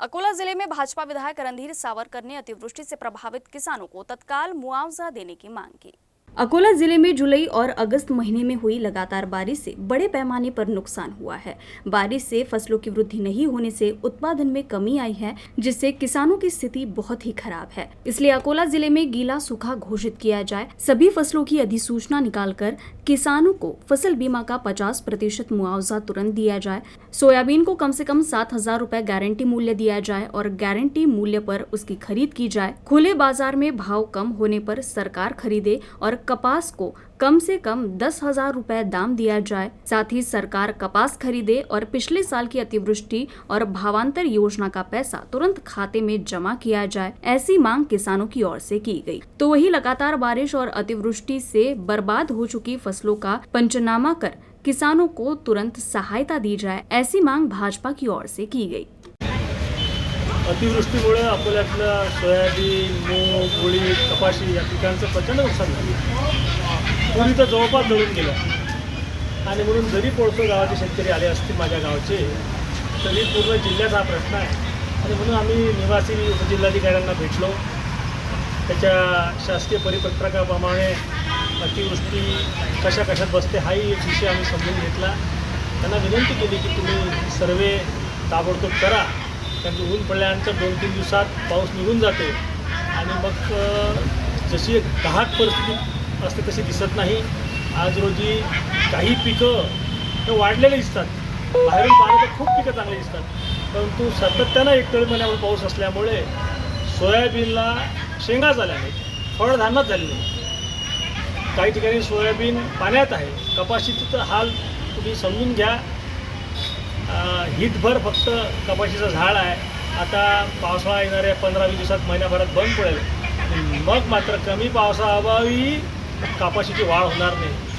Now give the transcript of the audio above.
अकोला जिले में भाजपा विधायक रणधीर सावरकर ने अतिवृष्टि से प्रभावित किसानों को तत्काल मुआवजा देने की मांग की। अकोला जिले में जुलाई और अगस्त महीने में हुई लगातार बारिश से बड़े पैमाने पर नुकसान हुआ है। बारिश से फसलों की वृद्धि नहीं होने से उत्पादन में कमी आई है, जिससे किसानों की स्थिति बहुत ही खराब है। इसलिए अकोला जिले में गीला सूखा घोषित किया जाए, सभी फसलों की अधिसूचना निकालकर किसानों को फसल बीमा का 50% मुआवजा तुरंत दिया जाए। सोयाबीन को कम से कम 7,000 रुपए गारंटी मूल्य दिया जाए और गारंटी मूल्य पर उसकी खरीद की जाए। खुले बाजार में भाव कम होने पर सरकार खरीदे और कपास को कम से कम 10,000 रुपए दाम दिया जाए। साथ ही सरकार कपास खरीदे और पिछले साल की अतिवृष्टि और भावांतर योजना का पैसा तुरंत खाते में जमा किया जाए। ऐसी मांग किसानों की ओर से की गई। तो वही लगातार बारिश और अतिवृष्टि से बर्बाद हो चुकी फसलों का पंचनामा कर किसानों को तुरंत सहायता दी जाए, ऐसी मांग भाजपा की ओर से की गई। अतिवृष्टीमुळे अकोल्यातल्या सोयाबीन, मूग, उडीद, कपाशी या पिकांचं प्रचंड नुकसान झालं। पूर्वी तर जवळपास जळून गेल्या आणि म्हणून जरी पोळसो गावाचे शेतकरी आले असतील माझ्या गावचे, तरी पूर्ण जिल्ह्यात हा प्रश्न आहे आणि म्हणून आम्ही निवासी उपजिल्हाधिकाऱ्यांना भेटलो। त्याच्या शासकीय परिपत्रकाप्रमाणे अतिवृष्टी कशा कशात बसते हाही एक विषय आम्ही समजून घेतला। त्यांना विनंती केली की तुम्ही सर्वे ताबडतोब करा, कारण की ऊन पडल्यानंतर 2-3 दिवसात पाऊस निघून जाते आणि मग जशी एक घात परिस्थिती असते तशी दिसत नाही। आज रोजी काही पिकं हे वाढलेले दिसतात, बाहेरून पाहिलं तर खूप पिकं चांगली दिसतात, परंतु सातत्यानं एकतळी महिन्यावर पाऊस असल्यामुळे सोयाबीनला शेंगा झाल्या नाहीत, फळधारणच झाली नाही। काही ठिकाणी सोयाबीन पाण्यात आहे। कपाशीचं तर हाल तुम्ही समजून घ्या। हितभर फक्त कपाशीचं झाड आहे। आता पावसाळा येणाऱ्या 15-20 दिवसात महिन्याभरात बंद पडेल, मग मात्र कमी पावसाअभावी कपाशीची वाढ होणार नाही।